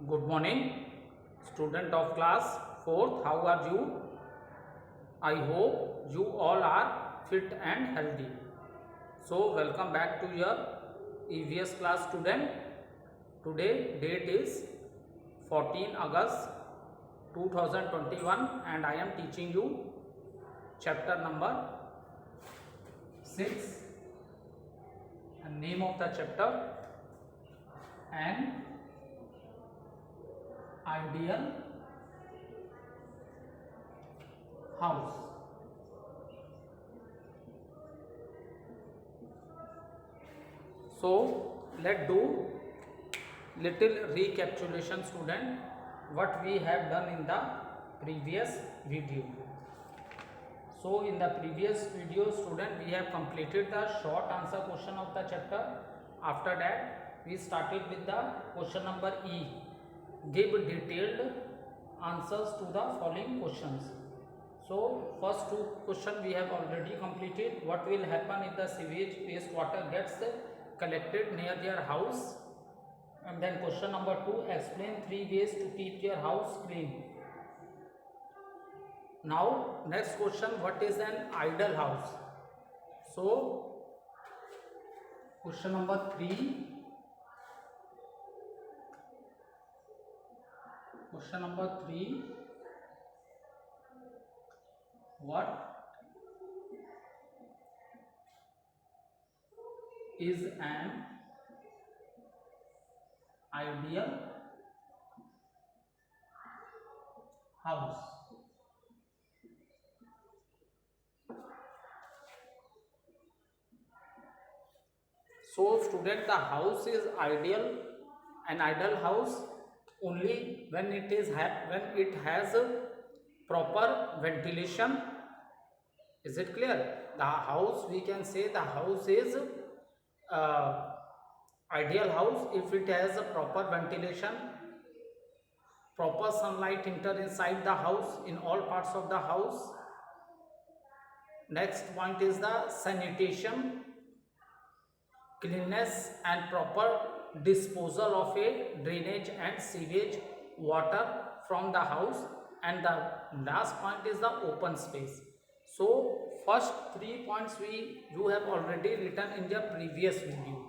Good morning, student of class 4th. How are you? I hope you all are fit and healthy. So, welcome back to your EVS class student. Today date is 14 August 2021 and I am teaching you chapter number 6 and name of the chapter an ideal house. So let's do little recapitulation student what we have done in the previous video. So in the previous video student we have completed the short answer question of the chapter. After that we started with the question number E. Give detailed answers to the following questions. So first two question we have already completed. What will happen if the sewage wastewater gets collected near their house? And then question number 2, explain 3 ways to keep your house clean. Now next question, what is an ideal house? So question number 3, what is an ideal house? So student, the house is ideal, an ideal house only when it has a proper ventilation. Is it clear? The house, we can say the house is ideal house if it has a proper ventilation, proper sunlight enter inside the house in all parts of the house. Next point is the sanitation, cleanness and proper disposal of a drainage and sewage water from the house. And the last point is the open space. So first 3 points you have already written in the previous video.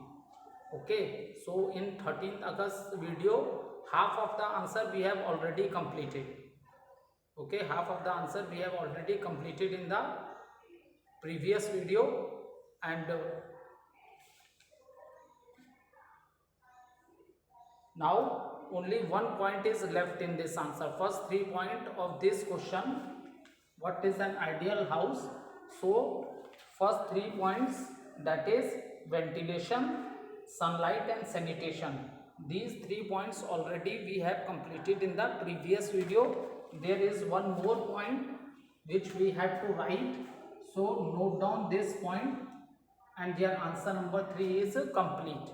Okay, so in 13th August video half of the answer we have already completed. Okay, half of the answer we have already completed in the previous video, and now only one point is left in this answer. First 3 points of this question, what is an ideal house? So first 3 points, that is ventilation, sunlight and sanitation. These 3 points already we have completed in the previous video. There is one more point which we have to write. So note down this point and your answer number 3 is complete.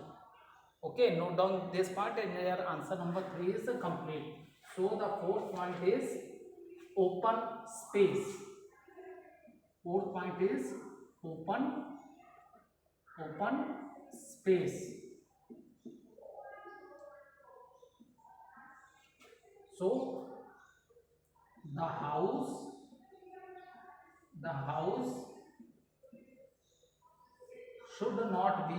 Okay, note down this point and your answer number 3 is complete. So the fourth point is open space. Fourth point is open space. So the house should not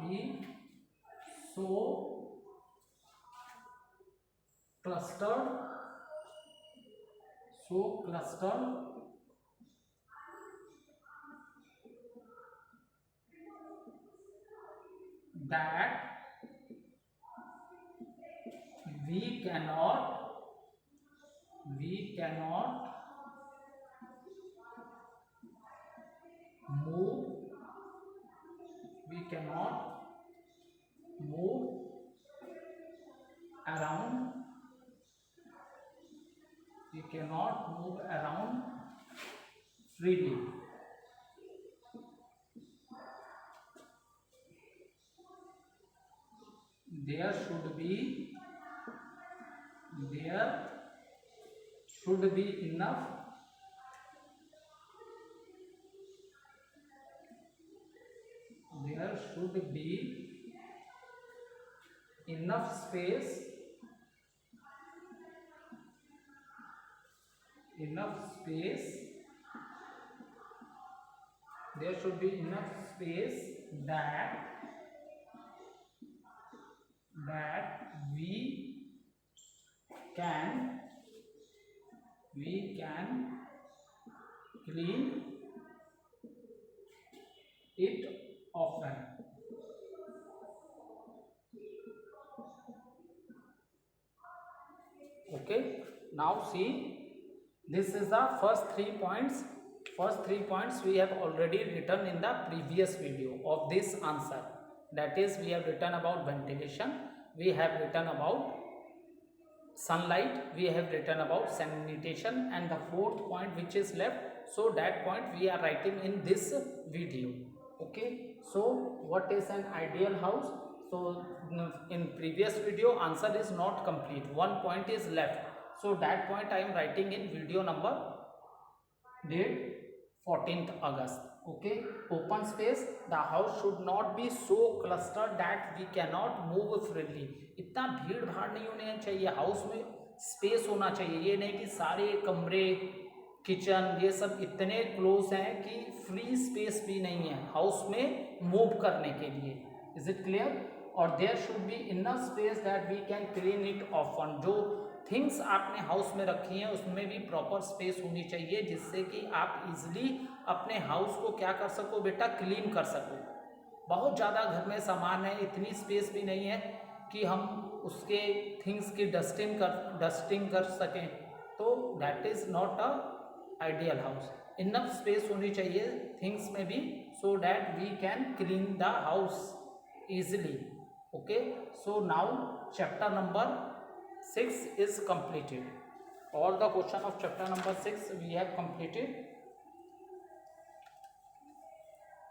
be so clustered that we cannot move around. We cannot move around freely. There should be enough should be enough space there should be enough space that we can clean it often. Okay, now see, this is the first 3 points. First 3 points we have already written in the previous video of this answer. That is, we have written about ventilation, we have written about sunlight, we have written about sanitation, and the fourth point which is left, so that point we are writing in this video. Okay, so what is an ideal house? So in previous video answer is not complete, one point is left, so that point I am writing in video number date 14th August. Okay, open space, the house should not be so clustered that we cannot move freely. इतना भीड़ भाड़ नहीं होना चाहिए, house में space होना चाहिए, ये नहीं कि सारे कमरे किचन ये सब इतने क्लोज हैं कि फ्री स्पेस भी नहीं है हाउस में मूव करने के लिए. Is it clear? और there should be enough space that we can clean it often. जो थिंग्स आपने हाउस में रखी हैं उसमें भी प्रॉपर स्पेस होनी चाहिए जिससे कि आप इजीली अपने हाउस को क्या कर सको बेटा, क्लीन कर सको. बहुत ज़्यादा घर में सामान है, इतनी स्पेस भी नहीं है कि हम उसके थिंग्स की डस्टिंग कर सकें, तो that is not a ideal house. Enough space होनी चाहिए थिंग्स में भी, so that we can clean the house easily. Okay, so now chapter number 6 is completed. All the question of chapter number 6 we have completed.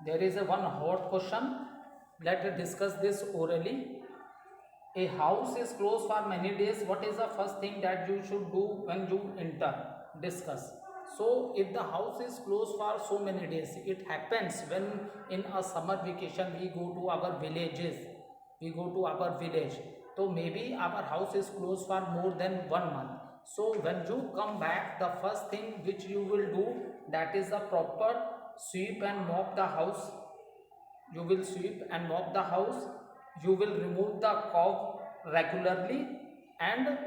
There is a one hot question, let us discuss this orally. A house is closed for many days, what is the first thing that you should do when you enter? Discuss. So if the house is closed for so many days, it happens when in a summer vacation we go to our village, so maybe our house is closed for more than 1 month. So when you come back, the first thing which you will do, that is a proper sweep and mop the house. You will sweep and mop the house, you will remove the cob regularly, and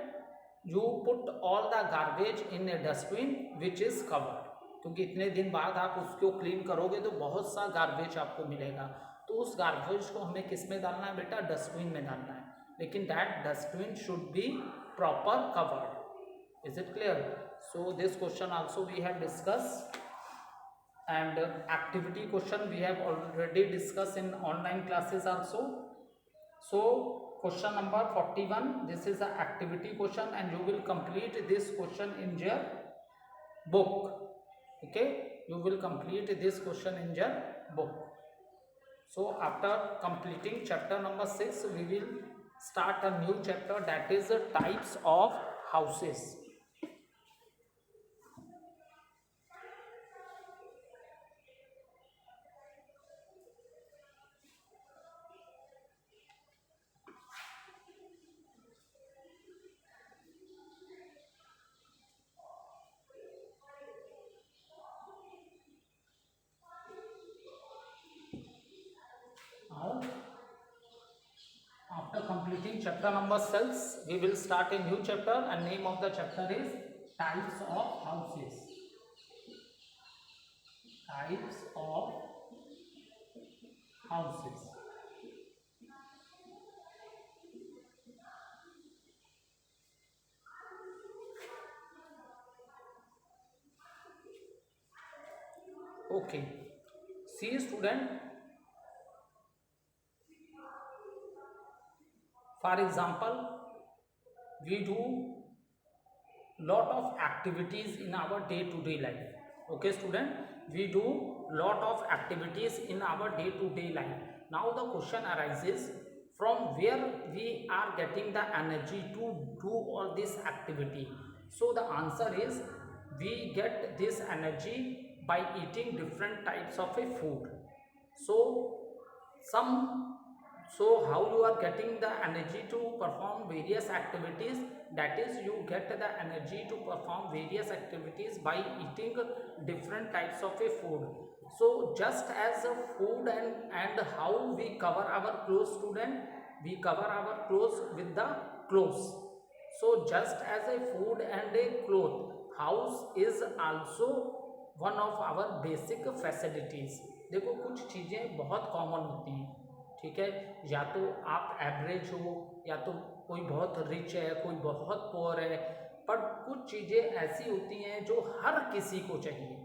you put all the garbage in a dustbin which is covered. क्योंकि इतने दिन बाद आप उसको clean करोगे तो बहुत सा गार्बेज आपको मिलेगा, तो उस गार्बेज को हमें किस में डालना है बेटा? डस्टबिन में डालना है, लेकिन that dustbin should be proper covered. Is it clear? So this question also we have discuss, and activity question we have already discussed in online classes also. So question number 41, this is a activity question and you will complete this question in your book. Okay, you will complete this question in your book. So after completing chapter number 6 we will start a new chapter, that is the types of houses. After completing chapter number 6, we will start a new chapter and name of the chapter is types of houses. Types of houses. Okay, see student, for example, we do lot of activities in our day-to-day life. Okay student, we do lot of activities in our day-to-day life. Now the question arises, from where we are getting the energy to do all this activity? So the answer is, we get this energy by eating different types of a food. So some. So how you are getting the energy to perform various activities? That is, you get the energy to perform various activities by eating different types of a food. So just as a food and how we cover our clothes, student, we cover our clothes with the clothes. So just as a food and a cloth, house is also one of our basic facilities. देखो कुछ चीज़ें बहुत common होती हैं, ठीक है, या तो आप एवरेज हो या तो कोई बहुत रिच है, कोई बहुत पुअर है, पर कुछ चीज़ें ऐसी होती हैं जो हर किसी को चाहिए.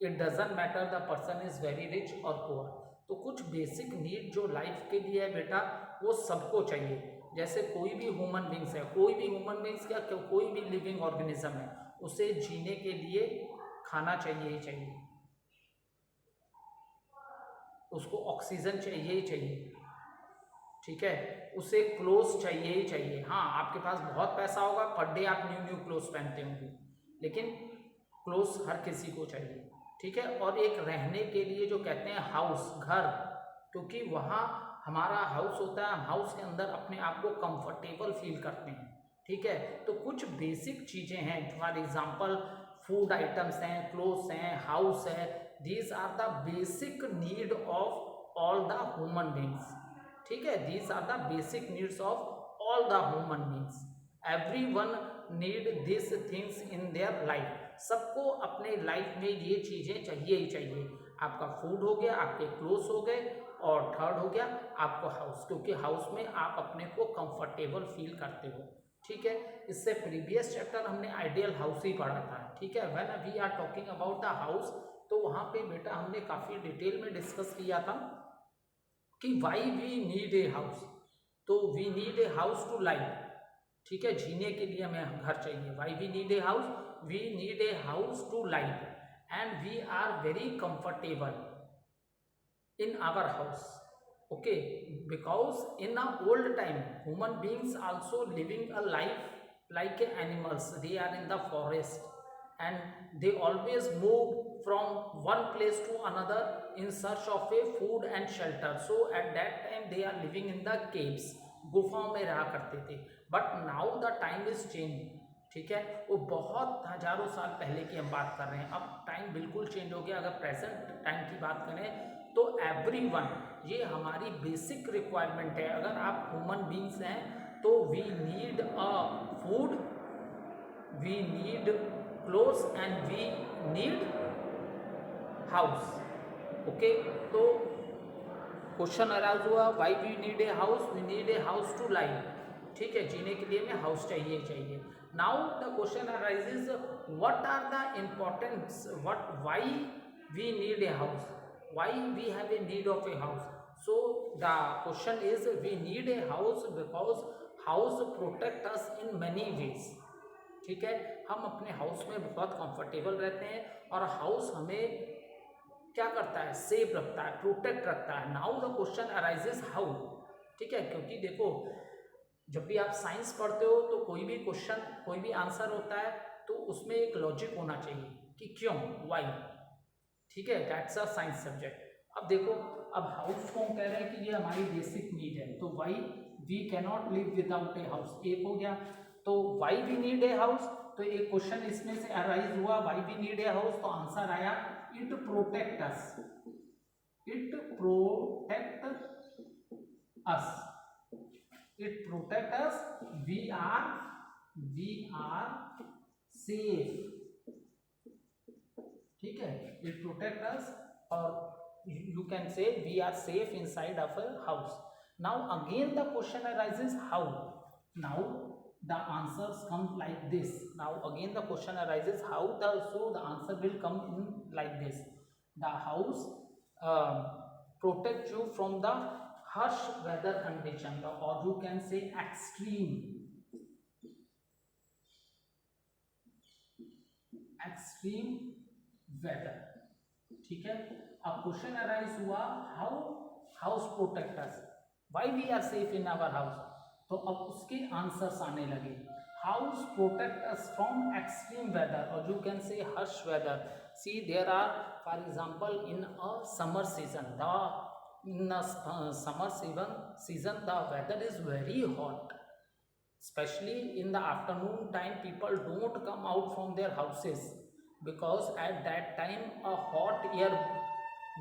It doesn't matter the person is very rich और पुअर. तो कुछ बेसिक नीड जो लाइफ के लिए है बेटा, वो सबको चाहिए. जैसे कोई भी ह्यूमन बींग्स है, कोई भी ह्यूमन बींग्स क्या, कोई भी लिविंग ऑर्गेनिज्म है, उसे जीने के लिए खाना चाहिए ही चाहिए, उसको ऑक्सीजन चाहिए ही चाहिए, ठीक है, उसे क्लोथ्स चाहिए ही चाहिए. हाँ, आपके पास बहुत पैसा होगा, पर डे आप न्यू क्लोथ्स पहनते होंगे, लेकिन क्लोथ्स हर किसी को चाहिए, ठीक है. और एक रहने के लिए जो कहते हैं हाउस, घर, क्योंकि वहाँ हमारा हाउस होता है, हम हाउस के अंदर अपने आप को कंफर्टेबल फील करते हैं, ठीक है. तो कुछ बेसिक चीज़ें हैं, फॉर एग्जांपल फूड आइटम्स हैं, क्लोथ्स हैं, हाउस है. These are the basic need of all the human beings, ठीक है. These are the basic needs of all the human beings. Everyone need this things in their life. सबको अपने life में ये चीज़ें चाहिए ही चाहिए. आपका फूड हो गया, आपके क्लोथ्स हो गए, और थर्ड हो गया आपको हाउस, क्योंकि हाउस में आप अपने को कंफर्टेबल फील करते हो, ठीक है. इससे प्रीवियस चैप्टर हमने आइडियल हाउस ही पढ़ा था, ठीक है. When we are talking about the house, तो वहाँ पे बेटा हमने काफ़ी डिटेल में डिस्कस किया था कि why we need a house. तो we need a house to live, ठीक है, जीने के लिए हमें घर चाहिए. Why we need a house, we need a house to live, and we are very comfortable in our house, okay, because in a old time human beings also living a life like animals. They are in the forest and they always move from one place to another in search of a food and shelter. So at that time they are living in the caves, गुफाओं में रहा करते थे. But now the time is change, ठीक है. वो बहुत हजारों साल पहले की हम बात कर रहे हैं, अब टाइम बिल्कुल चेंज हो गया. अगर प्रेजेंट टाइम की बात करें तो एवरीवन, ये हमारी बेसिक रिक्वायरमेंट है. अगर आप ह्यूमन बींग्स हैं तो we need a food, we need clothes and we need house, okay. तो क्वेश्चन अराइज हुआ, why we need a house, we need a house to live, ठीक है, जीने के लिए हमें हाउस चाहिए ही चाहिए. Now the question arises, what are the importance, why we need a house, why we have a need of a house. So the question is, we need a house because house protect us in many ways, ठीक है. हम अपने house में बहुत comfortable रहते हैं और house हमें क्या करता है, सेफ रखता है, प्रोटेक्ट रखता है. Now the question arises how, ठीक है, क्योंकि देखो जब भी आप साइंस पढ़ते हो तो कोई भी क्वेश्चन, कोई भी आंसर होता है तो उसमें एक लॉजिक होना चाहिए कि क्यों, वाई, ठीक है. That's a science subject. अब देखो, अब हाउस को हम कह रहे हैं कि ये हमारी बेसिक नीड है, तो why we can not live without a house, एक हो गया. तो why we need a house, तो एक क्वेश्चन इसमें से अराइज हुआ, why we need a house, तो आंसर आया it protect us, it protect us, it protect us, we are safe, ठीक है. इट प्रोटेक्ट अस, और you can say we are safe inside of a house. Now again the question arises, how. Now the answers come like this. Now again the question arises, how. So the answer will come in like this: the house protects you from the harsh weather condition, or you can say extreme weather, ठीक है. अब question arise हुआ, how house protect us, why we are safe in our house. तो अब उसके answers आने लगे. House protect us from extreme weather, और you can say harsh weather. See there are, for example in a summer season, the in the summer season the weather is very hot, especially in the afternoon time. People don't come out from their houses because at that time a hot air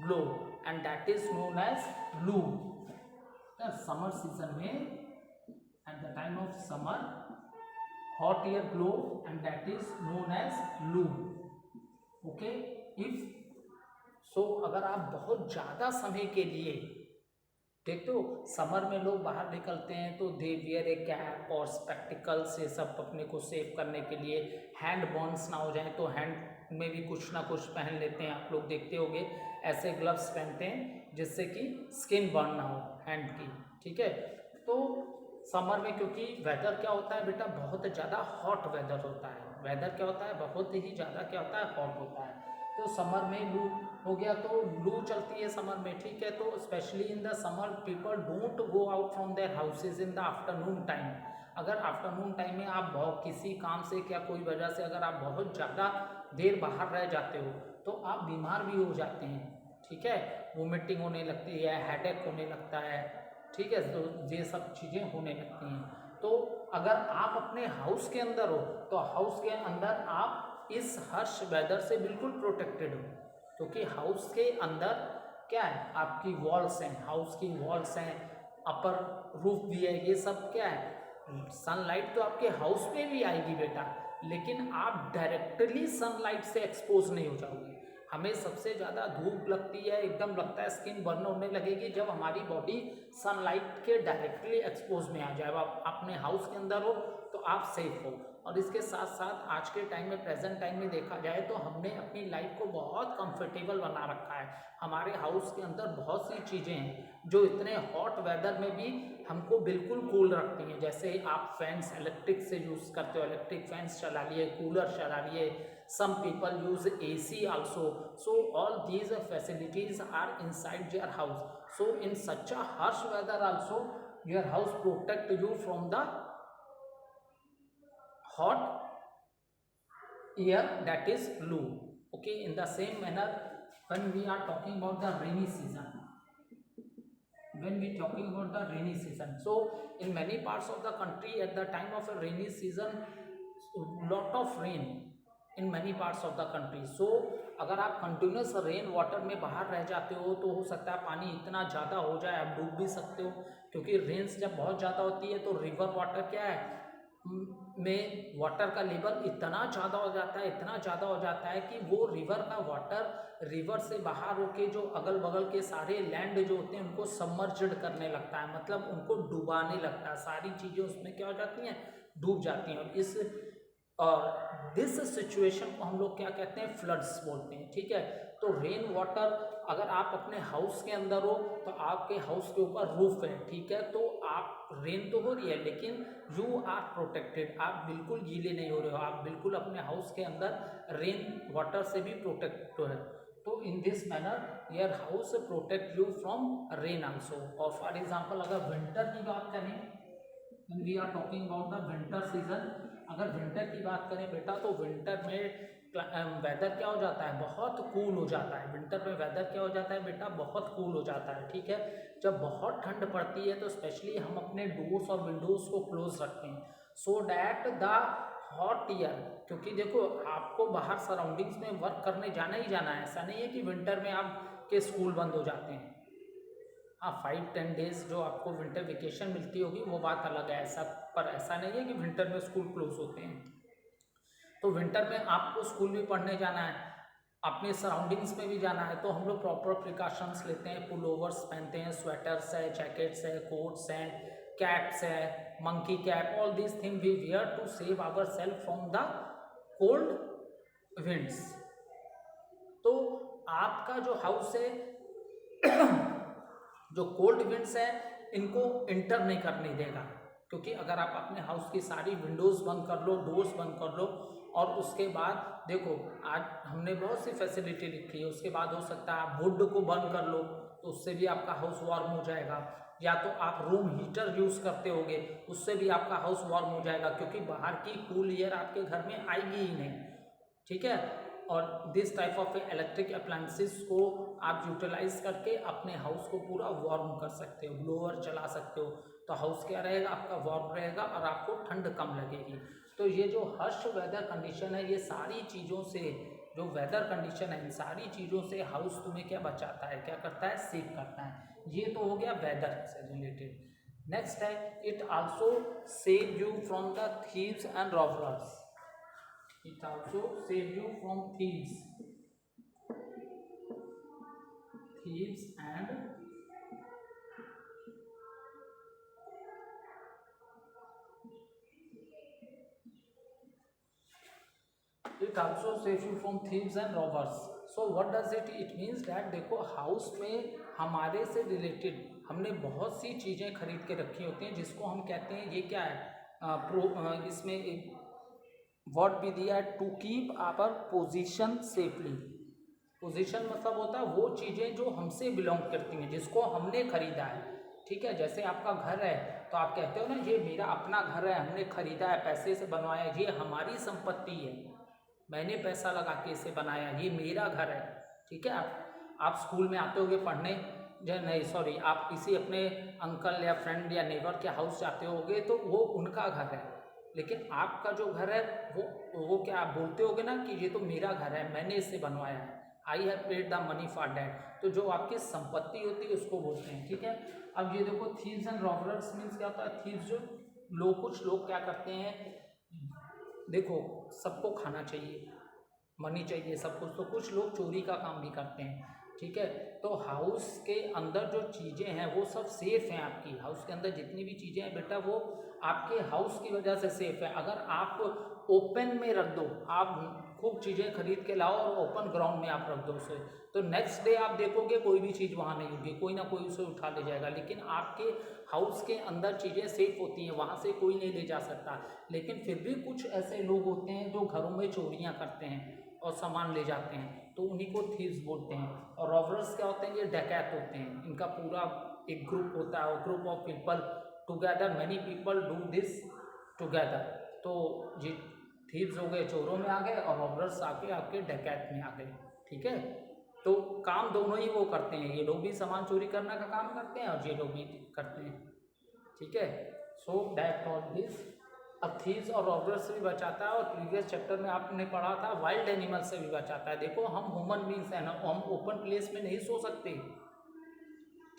blow, and that is known as loo. The summer season में at the time of summer hot air blow, and that is known as loo. Okay, if so अगर आप बहुत ज़्यादा समय के लिए देखते हो, समर में लोग बाहर निकलते हैं तो दे वियर ए कैप और स्पेक्टिकल से सब अपने को सेव करने के लिए, हैंड बर्न्स ना हो जाए तो हैंड में भी कुछ ना कुछ पहन लेते हैं। आप लोग देखते होंगे ऐसे ग्लव्स पहनते हैं जिससे कि स्किन बर्न ना हो हैंड की, ठीक है। तो समर में क्योंकि वेदर क्या होता है बेटा, बहुत ज़्यादा हॉट वेदर होता है। वेदर क्या होता है, बहुत ही ज़्यादा क्या होता है, हॉट होता है। तो समर में लू हो गया, तो लू चलती है समर में, ठीक है। तो specially in the summer people don't go out from their houses in the afternoon time. अगर आफ्टरनून टाइम में आप बहुत किसी काम से क्या कोई वजह से अगर आप बहुत ज़्यादा देर बाहर रह जाते हो तो आप बीमार भी हो जाते हैं, ठीक है। वोमिटिंग होने लगती है, हेडेक होने लगता है, ठीक है। तो ये सब चीज़ें होने लगती हैं। तो अगर आप अपने हाउस के अंदर हो तो हाउस के अंदर आप इस हर्ष वेदर से बिल्कुल प्रोटेक्टेड हो, क्योंकि हाउस के अंदर क्या है, आपकी वॉल्स हैं, हाउस की वॉल्स हैं, अपर रूफ भी है, ये सब क्या है, सनलाइट तो आपके हाउस पे भी आएगी बेटा, लेकिन आप डायरेक्टली सनलाइट से एक्सपोज नहीं हो जाओगे। हमें सबसे ज़्यादा धूप लगती है, एकदम लगता है स्किन बर्न होने लगेगी जब हमारी बॉडी सनलाइट के डायरेक्टली एक्सपोज में आ जाए। आप अपने हाउस के अंदर हो तो आप सेफ हो। और इसके साथ साथ आज के टाइम में, प्रेजेंट टाइम में देखा जाए तो हमने अपनी लाइफ को बहुत कंफर्टेबल बना रखा है। हमारे हाउस के अंदर बहुत सी चीज़ें हैं जो इतने हॉट वेदर में भी हमको बिल्कुल कूल रखती हैं। जैसे आप फैंस इलेक्ट्रिक से यूज़ करते हो, इलेक्ट्रिक फैंस चला लिए, कूलर चला लिए, some people use AC also, so all these facilities are inside your house. So in such a harsh weather also your house protect you from the hot air, that is loo. Okay, in the same manner when we are talking about the rainy season, so in many parts of the country at the time of a rainy season lot of rain in many parts of the country. So अगर आप continuous rain water में बाहर रह जाते हो तो हो सकता है पानी इतना ज़्यादा हो जाए आप डूब भी सकते हो, क्योंकि रेन्स जब बहुत ज़्यादा होती है तो रिवर वाटर क्या है में वाटर का लेवल इतना ज़्यादा हो जाता है, इतना ज़्यादा हो जाता है कि वो रिवर का वाटर रिवर से बाहर होके जो अगल बगल के सारे लैंड जो होते हैं उनको सबमर्ज्ड करने लगता है, मतलब उनको डुबाने लगता है। सारी चीज़ें उसमें क्या हो जाती हैं, डूब जाती हैं। और दिस सिचुएशन को हम लोग क्या कहते हैं, फ्लड्स बोलते हैं, ठीक है। तो रेन वाटर अगर आप अपने हाउस के अंदर हो तो आपके हाउस के ऊपर रूफ है, ठीक है, तो आप रेन तो हो रही है लेकिन यू आर प्रोटेक्टेड, आप बिल्कुल गीले नहीं हो रहे हो, आप बिल्कुल अपने हाउस के अंदर रेन वाटर से भी प्रोटेक्ट है। तो in this manner your house protect you from rain also. और फॉर एग्जाम्पल अगर विंटर की बात करें, when we are talking about the winter season, अगर विंटर की बात करें बेटा तो विंटर में वेदर क्या हो जाता है, बहुत कूल हो जाता है। विंटर में वेदर क्या हो जाता है बेटा, बहुत कूल हो जाता है, ठीक है। जब बहुत ठंड पड़ती है तो स्पेशली हम अपने डोर्स और विंडोज़ को क्लोज रखते हैं so that the hot year, क्योंकि देखो आपको बाहर सराउंडिंग्स में वर्क करने जाना ही जाना है। ऐसा नहीं है कि विंटर में आपके स्कूल बंद हो जाते हैं। हाँ 5-10 डेज जो आपको विंटर वेकेशन मिलती होगी वो बात अलग है, ऐसा पर ऐसा नहीं है कि विंटर में स्कूल क्लोज होते हैं। तो विंटर में आपको स्कूल भी पढ़ने जाना है, अपने सराउंडिंग्स में भी जाना है, तो हम लोग प्रॉपर प्रिकॉशंस लेते हैं, पुलोवर्स पहनते हैं, स्वेटर्स है, जैकेट्स है, कोट्स हैं, कैप्स है, monkey cap, all this thing we wear to save our self from the cold winds. तो आपका जो हाउस है जो कोल्ड विंड्स है इनको इंटर नहीं करने देगा, क्योंकि अगर आप अपने हाउस की सारी विंडोज़ बंद कर लो, डोर्स बंद कर लो, और उसके बाद देखो आज हमने बहुत सी फैसिलिटी रखी है, उसके बाद हो सकता है आप वुड को बंद कर लो तो उससे भी आपका हाउस वार्म हो जाएगा, या तो आप रूम हीटर यूज़ करते होगे उससे भी आपका हाउस वार्म हो जाएगा, क्योंकि बाहर की कूल एयर आपके घर में आएगी ही नहीं, ठीक है। और this type of electric appliances को आप यूटिलाइज करके अपने हाउस को पूरा वार्म कर सकते हो, ब्लोअर चला सकते हो, तो हाउस क्या रहेगा आपका, वार्म रहेगा और आपको ठंड कम लगेगी। तो ये जो हर्ष वेदर कंडीशन है, ये सारी चीज़ों से, जो वेदर कंडीशन है, इन सारी चीज़ों से हाउस तुम्हें क्या बचाता है, क्या करता है, सेव करता है। ये तो हो गया वेदर से रिलेटेड। नेक्स्ट है, it also save you from the thieves and robbers. It also save you from thieves and it also saves you from thieves and robbers. So what does it means that देखो house में हमारे से related हमने बहुत सी चीज़ें खरीद के रखी होती हैं जिसको हम कहते हैं, ये क्या है, इसमें एक वर्ड भी दिया है, to keep our position safely. Position मतलब होता है वो चीज़ें जो हमसे बिलोंग करती हैं, जिसको हमने खरीदा है, ठीक है। जैसे आपका घर है तो आप कहते हो ना, ये मेरा अपना घर है, हमने खरीदा है, पैसे से बनवाया है, ये हमारी संपत्ति है, मैंने पैसा लगा के इसे बनाया, ये मेरा घर है, ठीक है। आप स्कूल में आते होगे पढ़ने, नहीं सॉरी, आप किसी अपने अंकल या फ्रेंड या नेबर के हाउस जाते होगे तो वो उनका घर है, लेकिन आपका जो घर है वो क्या आप बोलते होगे ना कि ये तो मेरा घर है, मैंने इसे बनवाया है, I have paid the money for that. तो जो आपकी संपत्ति होती है उसको बोलते हैं, ठीक है। अब ये देखो थीव्स एंड रॉबर्स मीन्स क्या होता है, थीव्स जो लोग, कुछ लोग क्या करते हैं, देखो सबको खाना चाहिए, मनी चाहिए सब कुछ, तो कुछ लोग चोरी का काम भी करते हैं, ठीक है। तो हाउस के अंदर जो चीज़ें हैं वो सब सेफ हैं आपकी, हाउस के अंदर जितनी भी चीज़ें हैं बेटा वो आपके हाउस की वजह से सेफ है। अगर आप ओपन में रख दो, आप खूब चीज़ें खरीद के लाओ और ओपन ग्राउंड में आप रख दो उसे, तो नेक्स्ट डे आप देखोगे कोई भी चीज़ वहाँ नहीं होगी, कोई ना कोई उसे उठा ले जाएगा। लेकिन आपके हाउस के अंदर चीज़ें सेफ होती हैं, वहाँ से कोई नहीं ले जा सकता। लेकिन फिर भी कुछ ऐसे लोग होते हैं जो घरों में चोरियाँ करते हैं और सामान ले जाते हैं, तो उन्हीं को थीव्स बोलते हैं। और रॉबर्स क्या होते हैं, ये डकैत होते हैं, इनका पूरा एक ग्रुप होता है, group of people together, many people do this together. तो ये थीव्स हो गए, चोरों में आ गए, और रॉबर्स आके आपके डकैत में आ गए, ठीक है। तो काम दोनों ही वो करते हैं, ये लोग भी सामान चोरी करने का काम करते हैं और ये लोग भी करते हैं, ठीक है। सो दैट ऑल दिस, अब थीव्स और रॉबर्स से भी बचाता है, और प्रीवियस चैप्टर में आपने पढ़ा था वाइल्ड एनिमल से भी बचाता है। देखो हम ह्यूमन बींग्स हैं ना, हम ओपन प्लेस में नहीं सो सकते,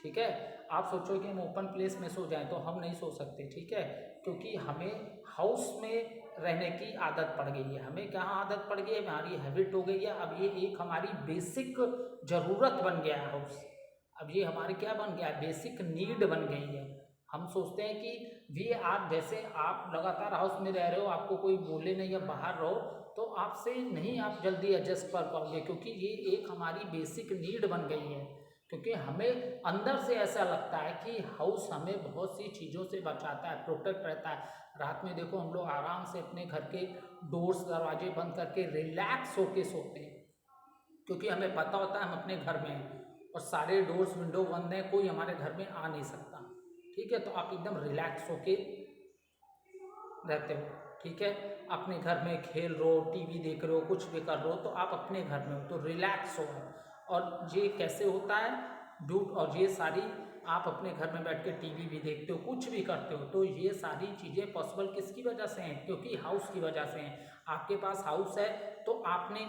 ठीक है। आप सोचो कि हम ओपन प्लेस में सो जाएं तो हम नहीं सो सकते, ठीक है, क्योंकि हमें हाउस में रहने की आदत पड़ गई है। हमें क्या आदत पड़ गई है, हमारी हैबिट हो गई है, अब ये एक हमारी बेसिक ज़रूरत बन गया है हाउस, अब ये हमारी क्या बन गया है, बेसिक नीड बन गई है। हम सोचते हैं कि वी आप, जैसे आप लगातार हाउस में रह रहे हो, आपको कोई बोले नहीं या बाहर रहो तो आपसे नहीं आप जल्दी एडजस्ट कर पाओगे, क्योंकि ये एक हमारी बेसिक नीड बन गई है। क्योंकि हमें अंदर से ऐसा लगता है कि हाउस हमें बहुत सी चीज़ों से बचाता है, प्रोटेक्ट रहता है। रात में देखो हम लोग आराम से अपने घर के डोर्स दरवाजे बंद करके रिलैक्स होके सोते हैं, क्योंकि हमें पता होता है हम अपने घर में हैं और सारे डोर्स विंडो बंद हैं, कोई हमारे घर में आ नहीं सकता, ठीक है। तो आप एकदम रिलैक्स होके रहते हो, ठीक है। अपने घर में खेल रहे हो, टीवी देख रहे हो, कुछ भी कर रहे हो, तो आप अपने घर में हो तो रिलैक्स हो। और ये कैसे होता है और ये सारी आप अपने घर में बैठ के टीवी भी देखते हो, कुछ भी करते हो, तो ये सारी चीज़ें पॉसिबल किसकी वजह से हैं, क्योंकि हाउस की वजह से हैं। आपके पास हाउस है तो आपने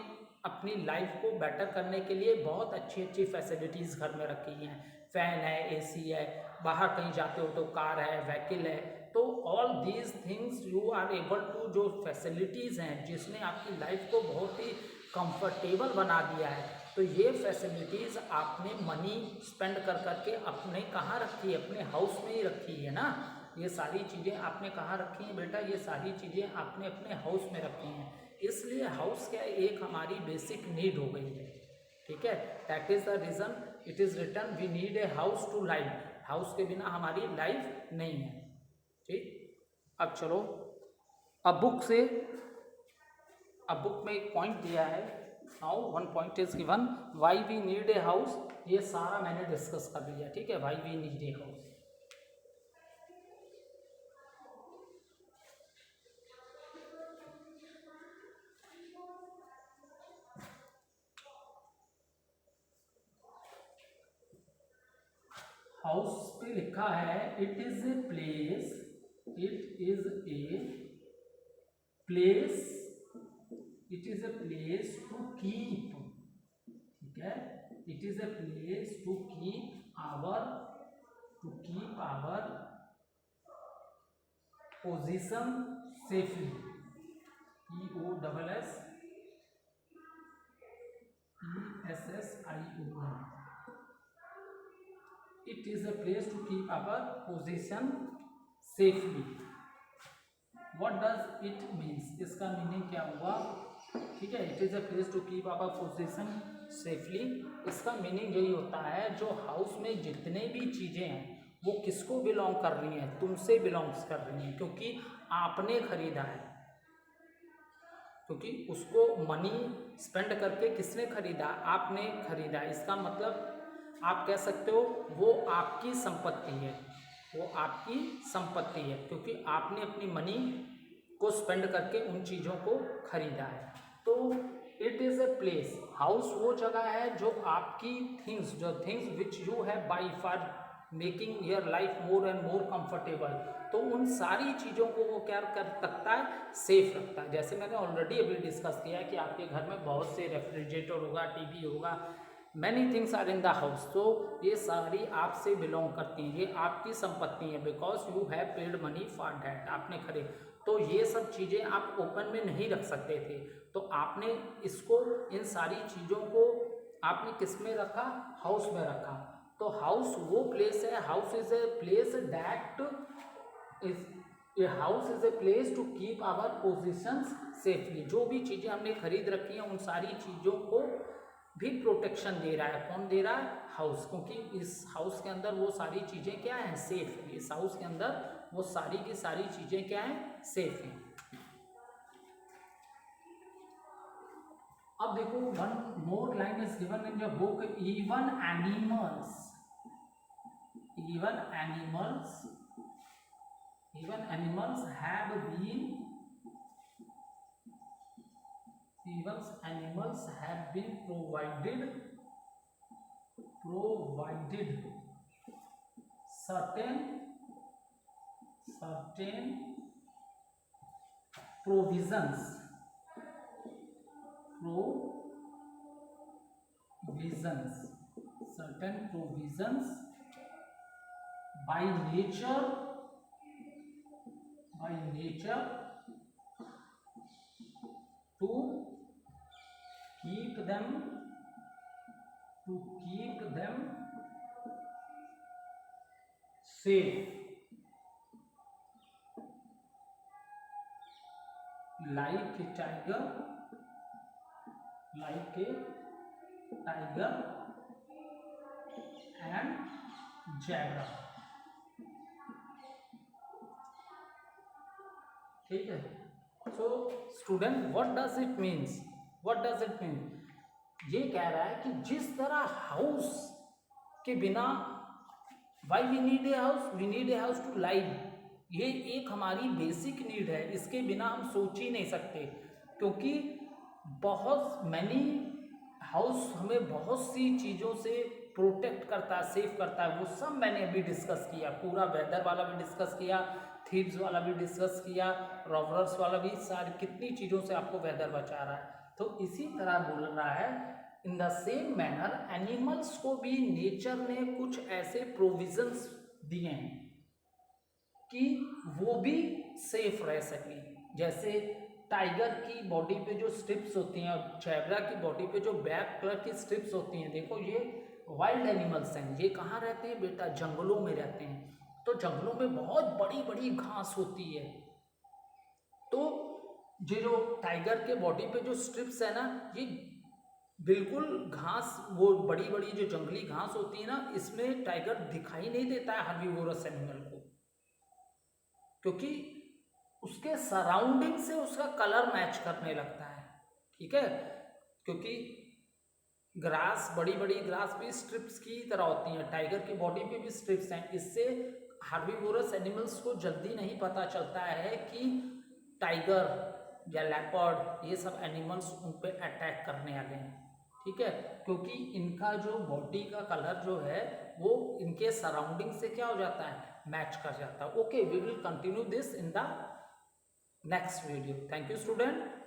अपनी लाइफ को बेटर करने के लिए बहुत अच्छी अच्छी फैसिलिटीज़ घर में रखी हैं, फैन है, एसी है, बाहर कहीं जाते हो तो कार है, व्हीकल है, तो all these things you are able to, जो फैसिलिटीज़ हैं जिसने आपकी लाइफ को बहुत ही कंफर्टेबल बना दिया है, तो ये फैसिलिटीज़ आपने मनी स्पेंड कर करके अपने कहाँ रखी है, अपने हाउस में ही रखी है ना। ये सारी चीज़ें आपने कहाँ रखी हैं बेटा, ये सारी चीज़ें आपने अपने हाउस में रखी हैं, इसलिए हाउस क्या एक हमारी बेसिक नीड हो गई है, ठीक है। That is the reason it is written we need a house to life, house के बिना हमारी लाइफ नहीं है, ठीक। अब चलो, अब बुक में एक पॉइंट दिया है, now one point is given, why we need a house, ये सारा मैंने डिस्कस कर लिया, ठीक है, why we need a house. House पे लिखा है it is a place to keep, ठीक है, it is a place to keep our position safely, POSSESSION, it is a place to keep our position safely. What does it means, इसका meaning क्या हुआ, ठीक है, it is a place to keep our position safely, इसका meaning यही होता है जो हाउस में जितने भी चीज़ें हैं वो किसको बिलोंग कर रही हैं, तुमसे बिलोंग्स कर रही हैं, क्योंकि आपने खरीदा है, क्योंकि उसको मनी स्पेंड करके किसने खरीदा, आपने खरीदा। इसका मतलब आप कह सकते हो वो आपकी संपत्ति है, वो आपकी संपत्ति है, क्योंकि आपने अपनी मनी को स्पेंड करके उन चीज़ों को खरीदा है। तो it is a place, house वो जगह है जो आपकी थिंग्स, जो things which you have by for making your life more and more comfortable, तो उन सारी चीज़ों को वो क्या कर सकता है, सेफ रखता है। जैसे मैंने ऑलरेडी अभी डिस्कस किया है कि आपके घर में बहुत से रेफ्रिजरेटर होगा, टीवी होगा, many things are in the house, तो ये सारी आपसे बिलोंग करती हैं, ये आपकी संपत्ति है, because you have paid money for that, आपने खरीद, तो ये सब चीज़ें आप ओपन में नहीं रख सकते थे, तो आपने इसको, इन सारी चीज़ों को आपने किस में रखा, हाउस में रखा। तो हाउस वो प्लेस है, house is a place that is, house is a place to keep our positions safely, जो भी चीज़ें हमने खरीद रखी हैं उन सारी चीज़ों को भी प्रोटेक्शन दे रहा है, कौन दे रहा है, हाउस, क्योंकि इस हाउस के अंदर वो सारी चीज़ें क्या हैं, सेफ है, इस हाउस के अंदर वो सारी की सारी चीज़ें क्या हैं, सेफ हैं। अब देखो one more line is given in your book, even animals have been provided certain provisions by nature to keep them safe, like a tiger and zebra, ठीक है। So student, what does it mean, ये कह रहा है कि जिस तरह house के बिना, why we need a house to live, ये एक हमारी बेसिक नीड है, इसके बिना हम सोच ही नहीं सकते, क्योंकि बहुत मैनी हाउस हमें बहुत सी चीज़ों से प्रोटेक्ट करता है, सेफ करता है, वो सब मैंने अभी डिस्कस किया, पूरा वेदर वाला भी डिस्कस किया, थीव्स वाला भी डिस्कस किया, रॉबर्स वाला भी, सारी कितनी चीज़ों से आपको वेदर बचा रहा है। तो इसी तरह बोल रहा है, in the same manner animals को भी नेचर ने कुछ ऐसे प्रोविजंस दिए हैं कि वो भी सेफ रह सके। जैसे टाइगर की बॉडी पे जो स्ट्रिप्स होती हैं और जेब्रा की बॉडी पे जो ब्लैक कलर की स्ट्रिप्स होती हैं, देखो ये वाइल्ड एनिमल्स हैं, ये कहाँ रहते हैं बेटा, जंगलों में रहते हैं। तो जंगलों में बहुत बड़ी बड़ी घास होती है, तो ये जो टाइगर के बॉडी पे जो स्ट्रिप्स है ना, ये बिल्कुल घास, वो बड़ी बड़ी जो जंगली घास होती है ना, इसमें टाइगर दिखाई नहीं देता है हर्बीवोरस एनिमल को, क्योंकि उसके सराउंडिंग से उसका कलर मैच करने लगता है, ठीक है, क्योंकि ग्रास, बड़ी बड़ी ग्रास भी स्ट्रिप्स की तरह होती हैं, टाइगर की बॉडी पे भी स्ट्रिप्स हैं, इससे हर्बीवोरस एनिमल्स को जल्दी नहीं पता चलता है कि टाइगर या लेपर्ड ये सब एनिमल्स उन पे अटैक करने आ गए हैं। ठीक है, क्योंकि इनका जो बॉडी का कलर जो है वो इनके सराउंडिंग से क्या हो जाता है, मैच कर जाता है। Okay, we will continue this in the next video. Thank you student.